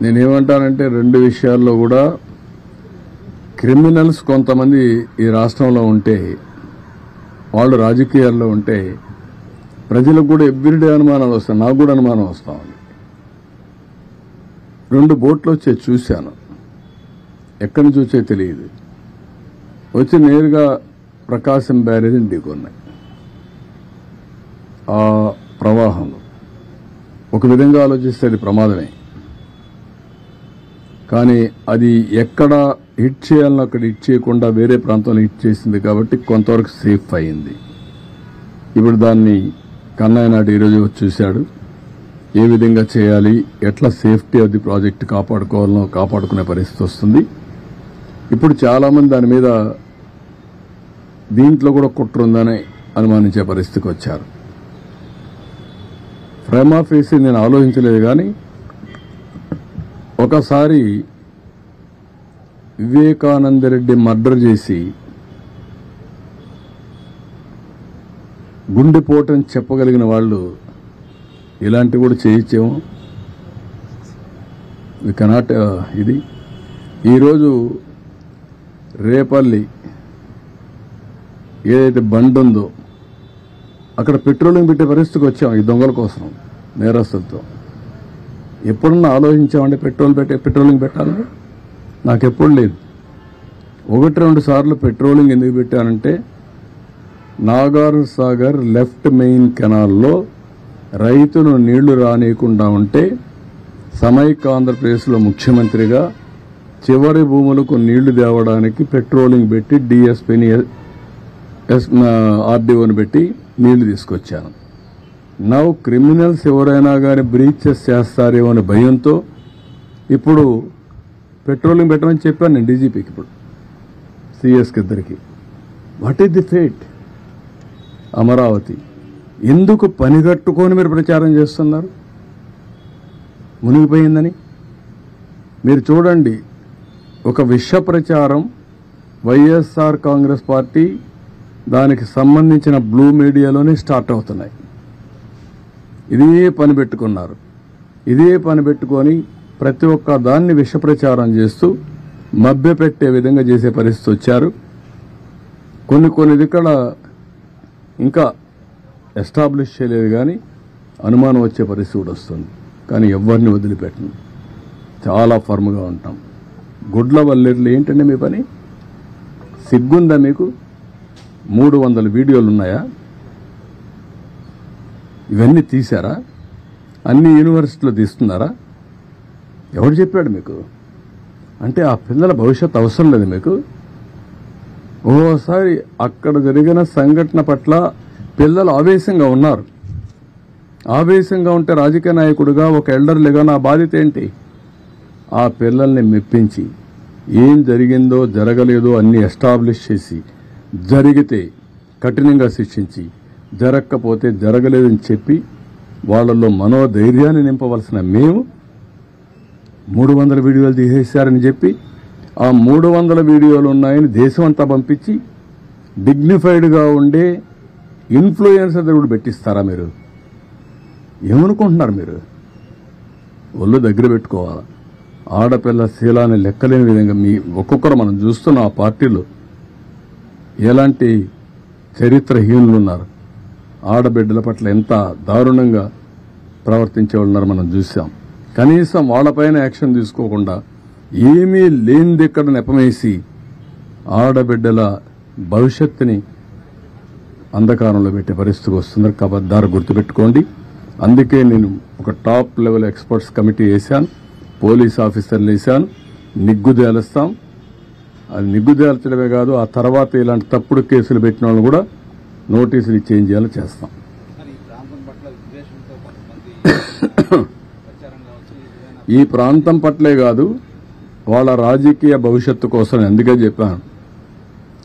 నేనేమంటానంటే రెండు విషయాల్లో కూడా క్రిమినల్స్ కొంతమంది ఈ రాష్ట్రంలో ఉంటే, వాళ్ళు రాజకీయాల్లో ఉంటే ప్రజలకు కూడా ఎవ్రీడే అనుమానాలు వస్తాయి. నాకు కూడా అనుమానం వస్తా ఉంది. 2 బోట్లు వచ్చే చూశాను, ఎక్కడి నుంచి వచ్చే తెలియదు. వచ్చి నేరుగా ప్రకాశం బ్యారేజ్ని ఢీకొన్నాయి. ఆ ప్రవాహంలో ఒక విధంగా ఆలోచిస్తే అది ప్రమాదమే. కానీ అది ఎక్కడ హిట్ చేయాలని అక్కడ హిట్ చేయకుండా వేరే ప్రాంతంలో హిట్ చేసింది కాబట్టి కొంతవరకు సేఫ్ అయింది. ఇప్పుడు దాన్ని కన్నయ్య నాయుడు ఈరోజు వచ్చి చూశాడు. ఏ విధంగా చేయాలి, ఎట్లా సేఫ్టీ ఆఫ్ ది ప్రాజెక్ట్ కాపాడుకోవాలనో కాపాడుకునే పరిస్థితి వస్తుంది. ఇప్పుడు చాలామంది దాని మీద దీంట్లో కూడా కుట్ర ఉందని అనుమానించే పరిస్థితికి వచ్చారు. ప్రేమా ఫేసి నేను ఆలోచించలేదు, కానీ ఒకసారి వివేకానంద రెడ్డి మర్డర్ చేసి గుండెపోటని చెప్పగలిగిన వాళ్ళు ఇలాంటివి కూడా చేయొచ్చేమో. వి కెనాట్ ఇది. ఈరోజు రేపల్లి ఏదైతే బండ్ ఉందో అక్కడ పెట్రోలింగ్ పెట్టే పరిస్థితికి వచ్చాం ఈ దొంగల కోసం, నేరస్తులతో. ఎప్పుడన్నా ఆలోచించామంటే పెట్రోలింగ్ పెట్టాలని? నాకెప్పుడు లేదు. 1-2 సార్లు పెట్రోలింగ్ ఎందుకు పెట్టానంటే, నాగార్జున సాగర్ లెఫ్ట్ మెయిన్ కెనాల్లో రైతులు నీళ్లు రానియకుండా ఉంటే సమైక్య ఆంధ్రప్రదేశ్లో ముఖ్యమంత్రిగా చివరి భూములకు నీళ్లు తేవడానికి పెట్రోలింగ్ పెట్టి డిఎస్పీని ఆర్డీఓని పెట్టి నీళ్లు తీసుకొచ్చాను. నౌ క్రిమినల్స్ ఎవరైనా కానీ బ్రీచెస్ చేస్తారేమో అనే భయంతో ఇప్పుడు పెట్రోలింగ్ పెట్టమని చెప్పాను నేను డీజీపీకి, ఇప్పుడు సిఎస్కి ఇద్దరికి. What is the fate? Amaravati ఎందుకు పనిగట్టుకొని మీరు ప్రచారం చేస్తున్నారు మునిగిపోయిందని? మీరు చూడండి, ఒక విష ప్రచారం వైఎస్ఆర్ కాంగ్రెస్ పార్టీ దానికి సంబంధించిన బ్లూ మీడియాలోనే స్టార్ట్ అవుతున్నాయి. ఇదే పని పెట్టుకున్నారు. ఇదే పని పెట్టుకొని ప్రతి ఒక్క దాన్ని విష ప్రచారం చేస్తూ మభ్యపెట్టే విధంగా చేసే పరిస్థితి వచ్చారు. కొన్ని ఇక్కడ ఇంకా ఎస్టాబ్లిష్ చేయలేదు, కానీ అనుమానం వచ్చే పరిస్థితి కూడా వస్తుంది. కానీ ఎవరిని వదిలిపెట్టను, చాలా ఫర్మ్గా ఉంటాం. గుడ్ల వల్లేర్లు ఏంటంటే మీ పని? సిగ్గుందా మీకు? 300 వీడియోలు ఉన్నాయా? ఇవన్నీ తీశారా? అన్ని యూనివర్సిటీలో తీస్తున్నారా? ఎవరు చెప్పాడు మీకు? అంటే ఆ పిల్లల భవిష్యత్తు అవసరం లేదు మీకు? ఓసారి అక్కడ జరిగిన సంఘటన పట్ల పిల్లలు ఆవేశంగా ఉన్నారు. ఆవేశంగా ఉంటే రాజకీయ నాయకుడిగా, ఒక ఎల్డర్లుగా నా బాధ్యత ఏంటి? ఆ పిల్లల్ని మెప్పించి ఏం జరిగిందో జరగలేదో అన్ని ఎస్టాబ్లిష్ చేసి, జరిగితే కఠినంగా శిక్షించి, జరగకపోతే జరగలేదని చెప్పి వాళ్ళల్లో మనోధైర్యాన్ని నింపవలసిన మేము 300 వీడియోలు తీసేశారని చెప్పి ఆ 300 వీడియోలు ఉన్నాయని దేశం అంతా పంపించి డిగ్నిఫైడ్గా ఉండే ఇన్ఫ్లుయెన్సర్ కూడా పెట్టిస్తారా మీరు? ఏమనుకుంటున్నారు మీరు? ఒళ్ళు దగ్గర పెట్టుకోవాలా. ఆడపిల్ల శీలాన్ని లెక్కలేని విధంగా మీ ఒక్కొక్కరు మనం చూస్తున్న ఆ పార్టీలో ఎలాంటి చరిత్రహీనులు ఉన్నారు. ఆడబిడ్డల పట్ల ఎంత దారుణంగా ప్రవర్తించే వాళ్ళున్నారు మనం చూసాం. కనీసం వాళ్ళపైన యాక్షన్ తీసుకోకుండా ఏమీ లేనిది ఇక్కడ నెపమేసి ఆడబిడ్డల భవిష్యత్తుని అంధకారంలో పెట్టే పరిస్థితికి వస్తున్నారు. కాబట్టి గుర్తుపెట్టుకోండి. అందుకే నేను ఒక టాప్ లెవెల్ ఎక్స్పర్ట్స్ కమిటీ వేశాను, పోలీస్ ఆఫీసర్లు వేశాను. నిగ్గుదేలుస్తాం. అది నిగ్గుదేల్చడమే కాదు, ఆ తర్వాత ఇలాంటి తప్పుడు కేసులు పెట్టిన వాళ్ళు కూడా నోటీసులు చేంజ్ చేయాలో చేస్తాం. ఈ ప్రాంతం పట్లే కాదు, వాళ్ళ రాజకీయ భవిష్యత్తు కోసం అందుకే చెప్పాను.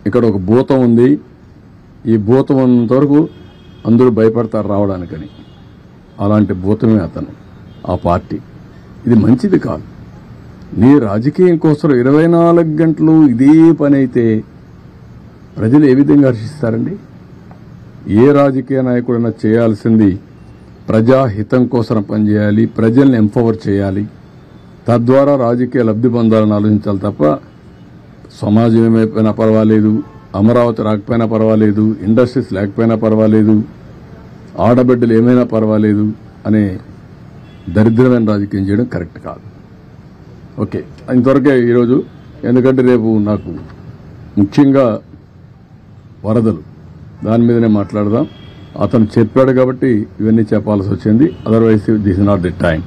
ఇక్కడ ఒక భూతం ఉంది, ఈ భూతం ఉన్నంత వరకు అందరూ భయపడతారు రావడానికని. అలాంటి భూతమే అతను, ఆ పార్టీ. ఇది మంచిది కాదు. నీ రాజకీయం కోసం 24 గంటలు ఇదే పని అయితే ప్రజలు ఏ విధంగా హర్షిస్తారండి? ఏ రాజకీయ నాయకుడైనా చేయాల్సింది ప్రజాహితం కోసం పనిచేయాలి, ప్రజల్ని ఎంపవర్ చేయాలి, తద్వారా రాజకీయ లబ్ధి పొందాలని ఆలోచించాలి తప్ప సమాజం ఏమైపోయినా పర్వాలేదు, అమరావతి రాకపోయినా పర్వాలేదు, ఇండస్ట్రీస్ లేకపోయినా పర్వాలేదు, ఆడబిడ్డలు ఏమైనా పర్వాలేదు అనే దరిద్రమైన రాజకీయం చేయడం కరెక్ట్ కాదు. ఓకే, ఇంతవరకే ఈరోజు. ఎందుకంటే రేపు నాకు ముఖ్యంగా వరదలు దాని మీదనే మాట్లాడదాం. అతను చెప్పాడు కాబట్టి ఇవన్నీ చెప్పాల్సి వచ్చింది. Otherwise this is not the time.